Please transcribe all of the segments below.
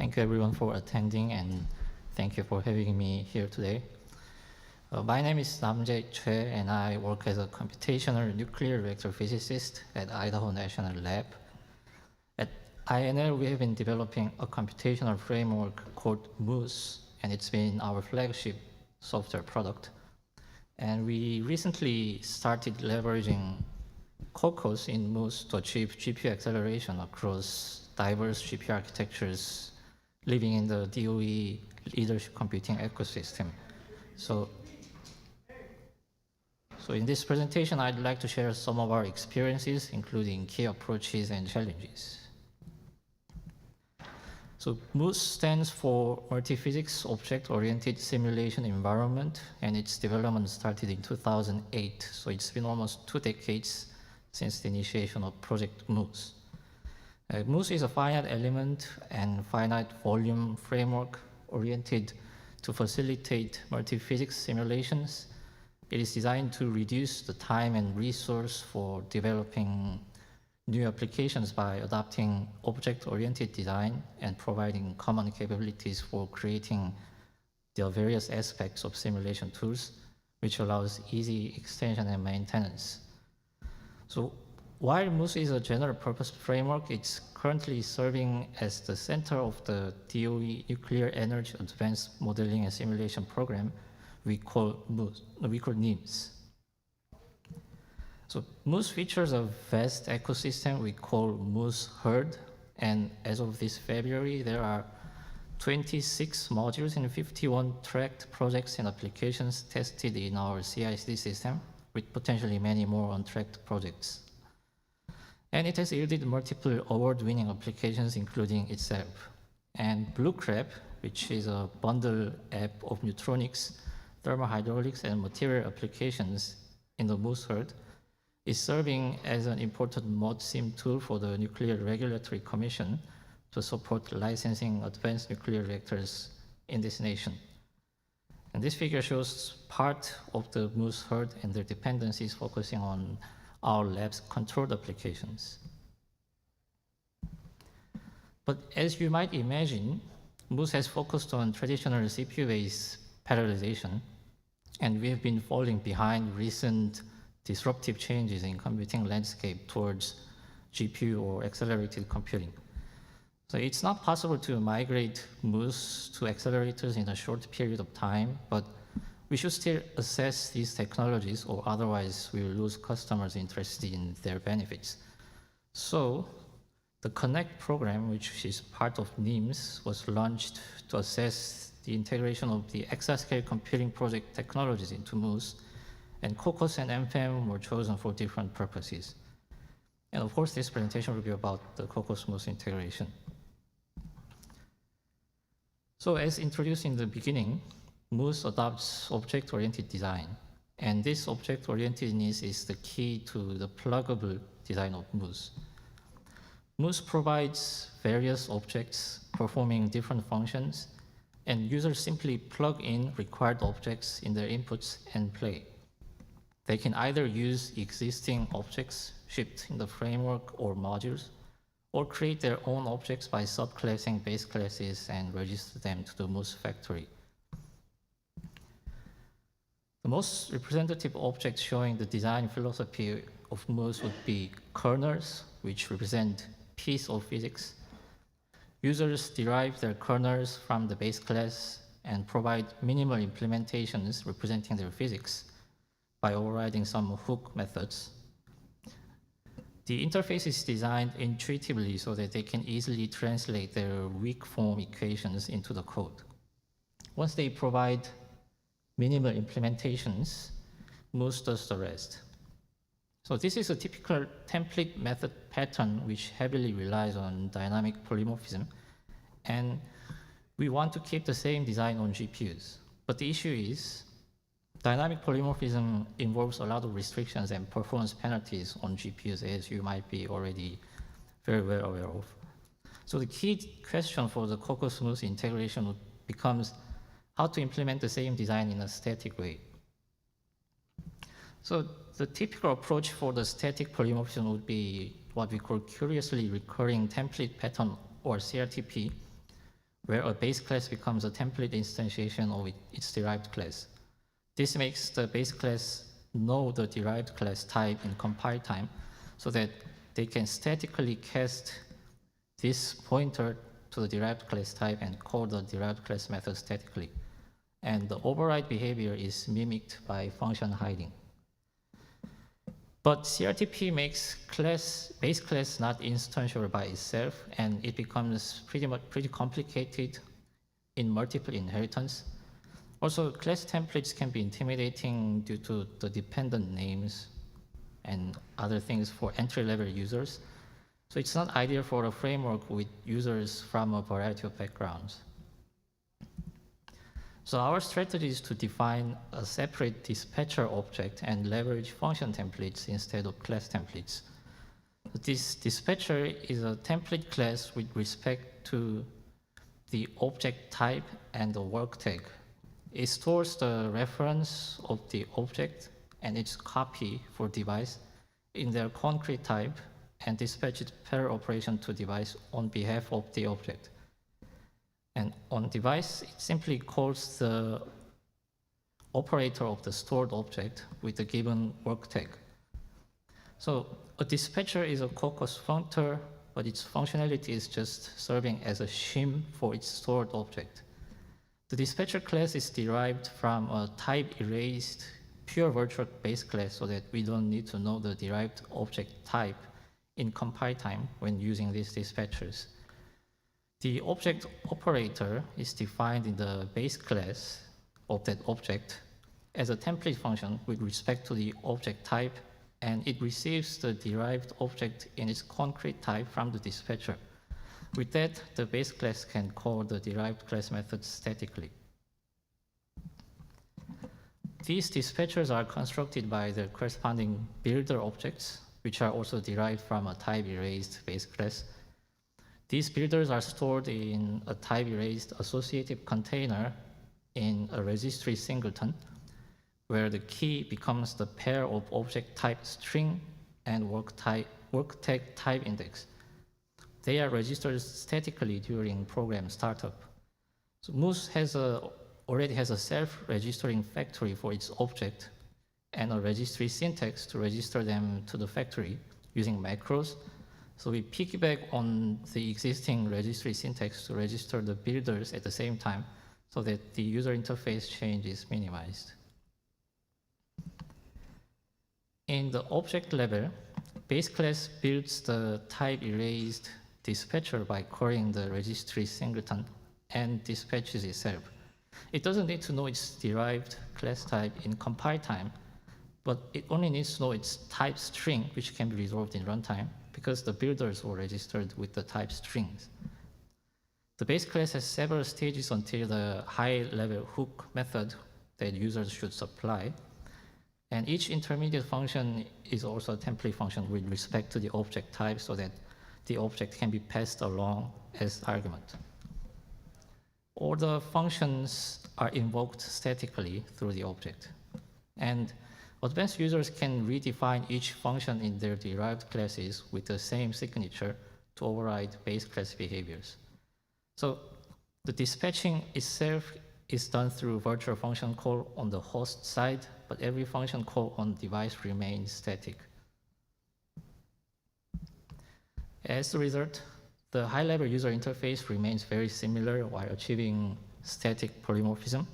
Thank you everyone for attending, and thank you for having me here today. My name is Namjae Choi, and I work as a computational nuclear reactor physicist at Idaho National Lab. At INL, we have been developing a computational framework called MOOSE, and it's been our flagship software product. And we recently started leveraging Kokkos in MOOSE to achieve GPU acceleration across diverse GPU architectures living in the DOE leadership computing ecosystem. So in this presentation, I'd like to share some of our experiences, including key approaches and challenges. So MOOSE stands for Multiphysics Object-Oriented Simulation Environment, and its development started in 2008. So it's been almost 2 decades since the initiation of Project MOOSE. MOOSE is a finite element and finite volume framework oriented to facilitate multiphysics simulations. It is designed to reduce the time and resource for developing new applications by adopting object-oriented design and providing common capabilities for creating the various aspects of simulation tools, which allows easy extension and maintenance. So while MOOSE is a general purpose framework, it's currently serving as the center of the DOE Nuclear Energy Advanced Modeling and Simulation Program we call NEAMS. So MOOSE features a vast ecosystem we call MOOSE Herd, and as of this February, there are 26 modules and 51 tracked projects and applications tested in our CI/CD system, with potentially many more untracked projects. And it has yielded multiple award-winning applications, including itself. And Blue Crab, which is a bundle app of neutronics, thermohydraulics, and material applications in the MOOSE Herd, is serving as an important ModSim tool for the Nuclear Regulatory Commission to support licensing advanced nuclear reactors in this nation. And this figure shows part of the MOOSE Herd and their dependencies, focusing on our lab's controlled applications. But as you might imagine, MOOSE has focused on traditional CPU-based parallelization, and we have been falling behind recent disruptive changes in computing landscape towards GPU or accelerated computing. So it's not possible to migrate MOOSE to accelerators in a short period of time, but we should still assess these technologies, or otherwise we will lose customers interested in their benefits. So the Connect program, which is part of NEAMS, was launched to assess the integration of the Exascale Computing Project technologies into MOOSE, and Kokkos and MFEM were chosen for different purposes. And of course, this presentation will be about the Kokkos-MOOSE integration. So as introduced in the beginning, MOOSE adopts object-oriented design, and this object-orientedness is the key to the pluggable design of MOOSE. MOOSE provides various objects performing different functions, and users simply plug in required objects in their inputs and play. They can either use existing objects shipped in the framework or modules, or create their own objects by subclassing base classes and register them to the MOOSE factory. The most representative object showing the design philosophy of MOOSE would be kernels, which represent piece of physics. Users derive their kernels from the base class and provide minimal implementations representing their physics by overriding some hook methods. The interface is designed intuitively so that they can easily translate their weak form equations into the code. Once they provide minimal implementations, MOOSE does the rest. So this is a typical template method pattern which heavily relies on dynamic polymorphism, and we want to keep the same design on GPUs. But the issue is, dynamic polymorphism involves a lot of restrictions and performance penalties on GPUs, as you might be already very well aware of. So the key question for the Kokkos-MOOSE integration becomes how to implement the same design in a static way. So the typical approach for the static polymorphism would be what we call curiously recurring template pattern, or CRTP, where a base class becomes a template instantiation of its derived class. This makes the base class know the derived class type in compile time so that they can statically cast this pointer to the derived class type and call the derived class method statically. And the override behavior is mimicked by function hiding. But CRTP makes base class not instantiable by itself, and it becomes pretty complicated in multiple inheritance. Also, class templates can be intimidating due to the dependent names and other things for entry-level users. So it's not ideal for a framework with users from a variety of backgrounds. So our strategy is to define a separate dispatcher object and leverage function templates instead of class templates. This dispatcher is a template class with respect to the object type and the work tag. It stores the reference of the object and its copy for device in their concrete type and dispatches pair operation to device on behalf of the object. And on device, it simply calls the operator of the stored object with the given work tag. So a dispatcher is a Kokkos functor, but its functionality is just serving as a shim for its stored object. The dispatcher class is derived from a type erased pure virtual base class so that we don't need to know the derived object type in compile time when using these dispatchers. The object operator is defined in the base class of that object as a template function with respect to the object type, and it receives the derived object in its concrete type from the dispatcher. With that, the base class can call the derived class method statically. These dispatchers are constructed by the corresponding builder objects, which are also derived from a type erased base class. These builders are stored in a type erased associative container in a registry singleton, where the key becomes the pair of object type string and work tag type index. They are registered statically during program startup. So MOOSE already has a self-registering factory for its object and a registry syntax to register them to the factory using macros. So we piggyback on the existing registry syntax to register the builders at the same time so that the user interface change is minimized. In the object level, base class builds the type erased dispatcher by calling the registry singleton and dispatches itself. It doesn't need to know its derived class type in compile time, but it only needs to know its type string, which can be resolved in runtime, because the builders were registered with the type strings. The base class has several stages until the high-level hook method that users should supply. And each intermediate function is also a template function with respect to the object type so that the object can be passed along as argument. All the functions are invoked statically through the object. And advanced users can redefine each function in their derived classes with the same signature to override base class behaviors. So the dispatching itself is done through virtual function call on the host side, but every function call on device remains static. As a result, the high-level user interface remains very similar while achieving static polymorphism.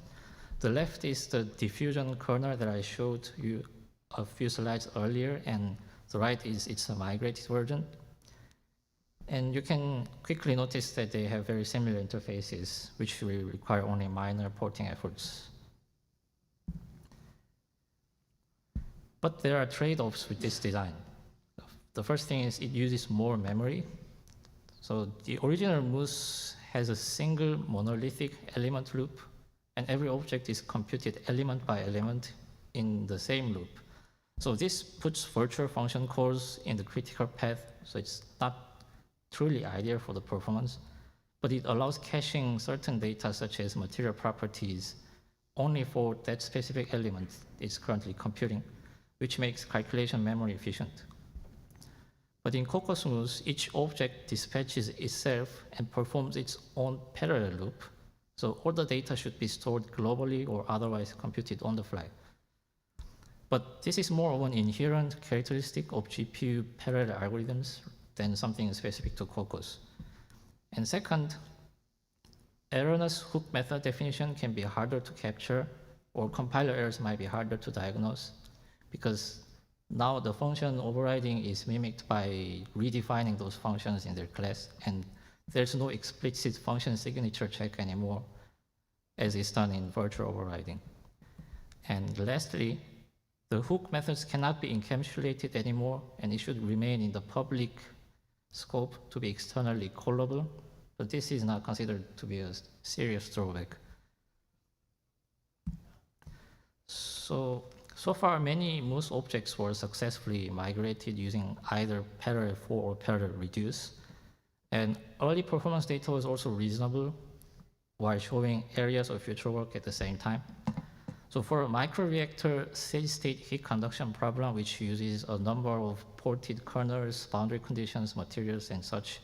The left is the diffusion kernel that I showed you a few slides earlier, and the right is its a migrated version. And you can quickly notice that they have very similar interfaces, which will require only minor porting efforts. But there are trade-offs with this design. The first thing is it uses more memory. So the original MOOSE has a single monolithic element loop, and every object is computed element by element in the same loop. So this puts virtual function calls in the critical path, so it's not truly ideal for the performance, but it allows caching certain data such as material properties only for that specific element it's currently computing, which makes calculation memory efficient. But in Kokkos-MOOSE, each object dispatches itself and performs its own parallel loop. So all the data should be stored globally or otherwise computed on the fly. But this is more of an inherent characteristic of GPU parallel algorithms than something specific to Kokkos. And second, erroneous hook method definition can be harder to capture, or compiler errors might be harder to diagnose, because now the function overriding is mimicked by redefining those functions in their class, and there's no explicit function signature check anymore, as is done in virtual overriding. And lastly, the hook methods cannot be encapsulated anymore, and it should remain in the public scope to be externally callable, but this is not considered to be a serious drawback. So far, many MOOSE objects were successfully migrated using either parallel for or parallel reduce. And early performance data was also reasonable while showing areas of future work at the same time. So for a microreactor steady-state heat conduction problem, which uses a number of ported kernels, boundary conditions, materials, and such,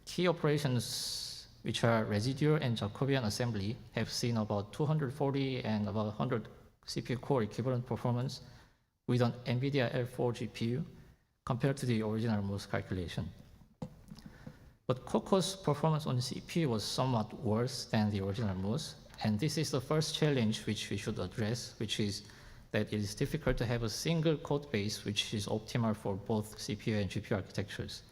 key operations, which are residual and Jacobian assembly, have seen about 240 and about 100 CPU core equivalent performance with an NVIDIA L4 GPU compared to the original MOOSE calculation. But Kokkos performance on CPU was somewhat worse than the original MOOSE, and this is the first challenge which we should address, which is that it is difficult to have a single code base which is optimal for both CPU and GPU architectures.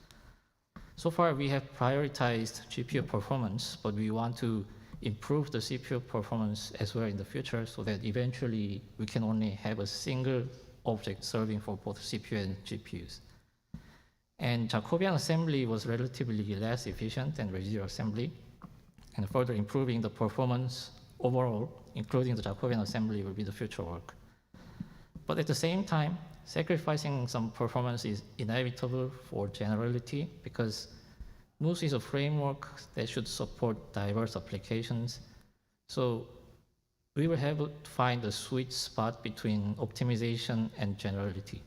So far, we have prioritized GPU performance, but we want to improve the CPU performance as well in the future so that eventually we can only have a single object serving for both CPU and GPUs. And Jacobian assembly was relatively less efficient than residual assembly, and further improving the performance overall, including the Jacobian assembly, will be the future work. But at the same time, sacrificing some performance is inevitable for generality, because MOOSE is a framework that should support diverse applications. So we will have to find a sweet spot between optimization and generality.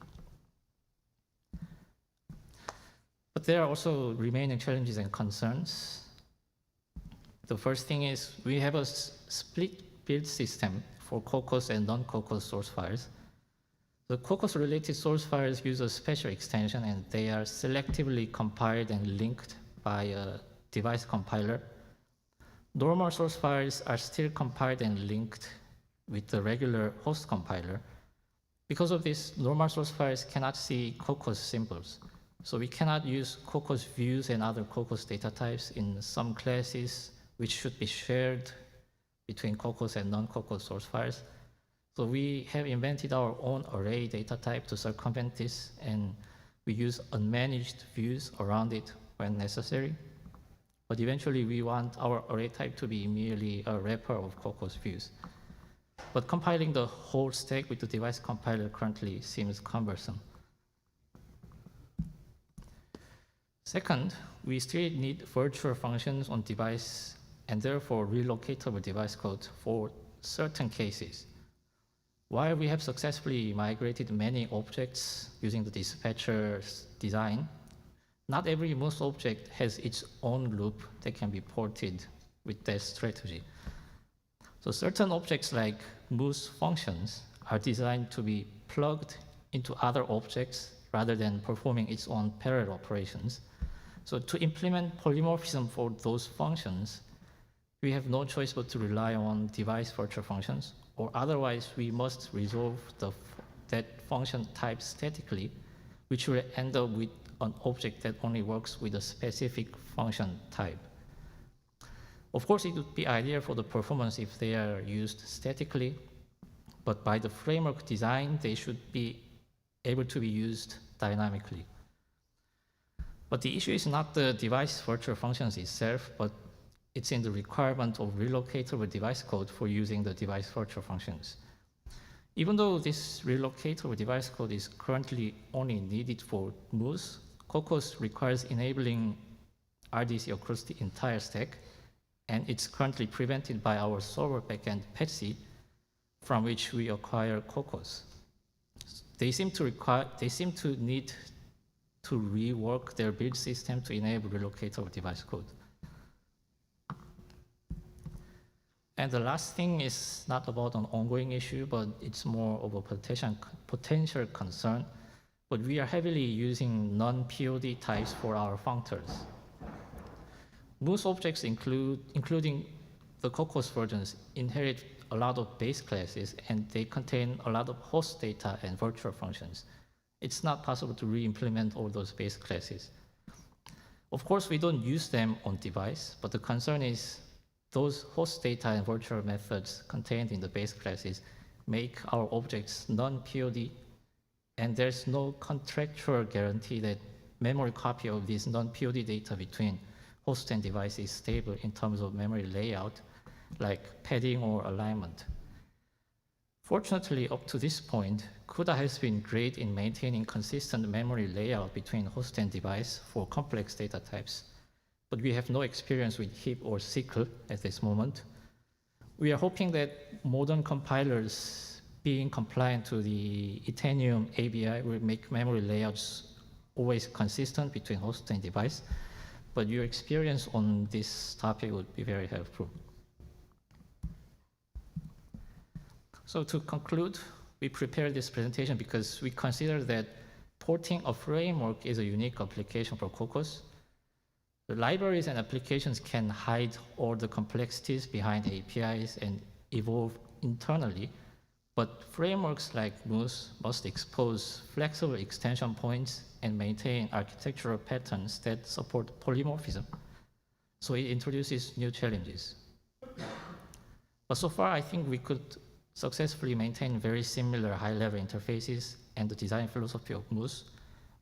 But there are also remaining challenges and concerns. The first thing is we have a split build system for Kokkos and non-Kokkos source files. The Kokkos-related source files use a special extension, and they are selectively compiled and linked by a device compiler. Normal source files are still compiled and linked with the regular host compiler. Because of this, normal source files cannot see Kokkos symbols. So we cannot use Kokkos views and other Kokkos data types in some classes which should be shared between Kokkos and non-Kokkos source files. So we have invented our own array data type to circumvent this, and we use unmanaged views around it when necessary. But eventually we want our array type to be merely a wrapper of Kokkos views. But compiling the whole stack with the device compiler currently seems cumbersome. Second, we still need virtual functions on device and therefore relocatable device code for certain cases. While we have successfully migrated many objects using the dispatcher's design, not every MOOSE object has its own loop that can be ported with that strategy. So certain objects like MOOSE functions are designed to be plugged into other objects rather than performing its own parallel operations. So to implement polymorphism for those functions, we have no choice but to rely on device virtual functions, or otherwise we must resolve that function type statically, which will end up with an object that only works with a specific function type. Of course, it would be ideal for the performance if they are used statically, but by the framework design, they should be able to be used dynamically. But the issue is not the device virtual functions itself, but it's in the requirement of relocatable device code for using the device virtual functions. Even though this relocatable device code is currently only needed for MOOSE, Kokkos requires enabling RDC across the entire stack, and it's currently prevented by our server backend PETC, from which we acquire Kokkos. They seem to need to rework their build system to enable relocator device code. And the last thing is not about an ongoing issue, but it's more of a potential concern. But we are heavily using non-POD types for our functors. Most objects, including the Kokkos versions, inherit a lot of base classes, and they contain a lot of host data and virtual functions. It's not possible to re-implement all those base classes. Of course, we don't use them on device, but the concern is those host data and virtual methods contained in the base classes make our objects non-POD, and there's no contractual guarantee that memory copy of this non-POD data between host and device is stable in terms of memory layout, like padding or alignment. Fortunately, up to this point, CUDA has been great in maintaining consistent memory layout between host and device for complex data types, but we have no experience with heap or SQL at this moment. We are hoping that modern compilers being compliant to the Itanium ABI will make memory layouts always consistent between host and device, but your experience on this topic would be very helpful. So to conclude, we prepared this presentation because we consider that porting a framework is a unique application for Kokkos. The libraries and applications can hide all the complexities behind APIs and evolve internally, but frameworks like MOOSE must expose flexible extension points and maintain architectural patterns that support polymorphism. So it introduces new challenges. But so far, I think we could successfully maintain very similar high-level interfaces and the design philosophy of MOOSE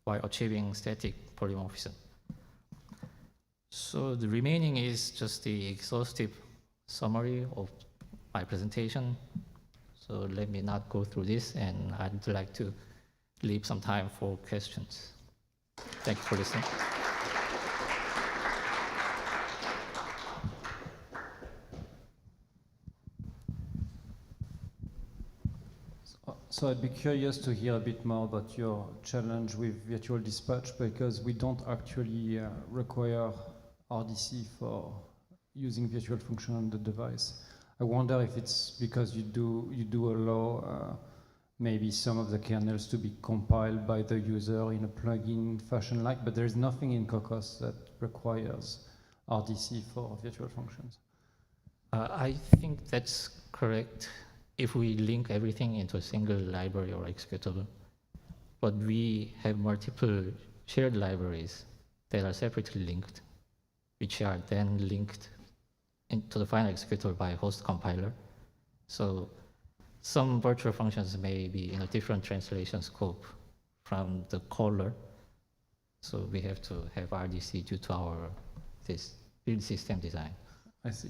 while achieving static polymorphism. So the remaining is just the exhaustive summary of my presentation. So let me not go through this, and I'd like to leave some time for questions. Thank you for listening. So I'd be curious to hear a bit more about your challenge with virtual dispatch, because we don't actually require RDC for using virtual function on the device. I wonder if it's because you do allow maybe some of the kernels to be compiled by the user in a plugin fashion like, but there's nothing in Kokkos that requires RDC for virtual functions. I think that's correct if we link everything into a single library or executable. But we have multiple shared libraries that are separately linked, which are then linked into the final executable by host compiler. So some virtual functions may be in a different translation scope from the caller. So we have to have RDC due to this build system design. I see.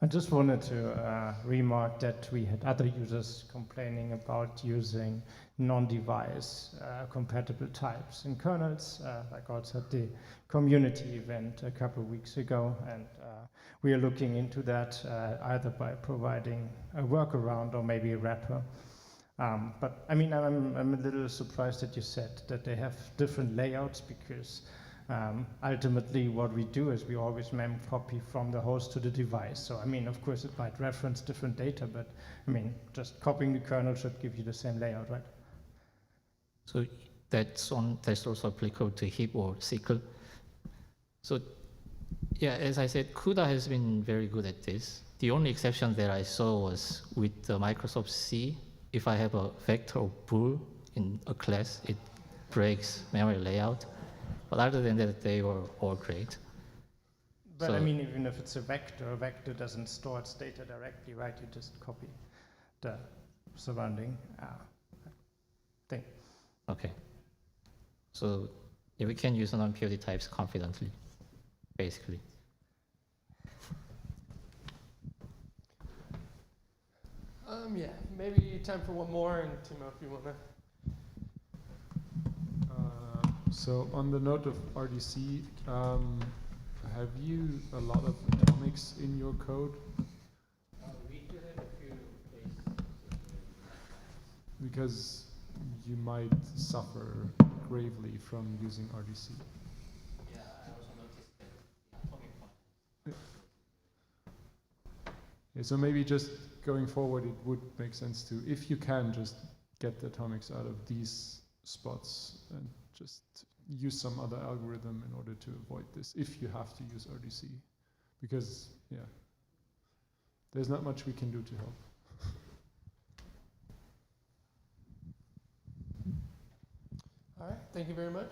I just wanted to remark that we had other users complaining about using non-device compatible types in kernels, like also at the community event a couple of weeks ago, and we are looking into that either by providing a workaround or maybe a wrapper. But I mean, I'm a little surprised that you said that they have different layouts, because ultimately what we do is we always mem copy from the host to the device. So I mean, of course it might reference different data, but I mean, just copying the kernel should give you the same layout, right? So that's also applicable to heap or SQL. So yeah, as I said, CUDA has been very good at this. The only exception that I saw was with the Microsoft C. If I have a vector or bool in a class, it breaks memory layout. But other than that, they were all great. But So, I mean, even if it's a vector doesn't store its data directly, right? You just copy the surrounding thing. okay. So yeah, we can use non-POD types confidently, basically. Yeah, maybe time for one more, and Timo, if you want to. So on the note of RDC, have you a lot of atomics in your code? We do have a few places. Because you might suffer gravely from using RDC. Yeah, I also noticed that the atomic part. Yeah, so maybe just going forward, it would make sense to, if you can, just get the atomics out of these spots and just use some other algorithm in order to avoid this, if you have to use RDC. Because, yeah, there's not much we can do to help. All right, thank you very much.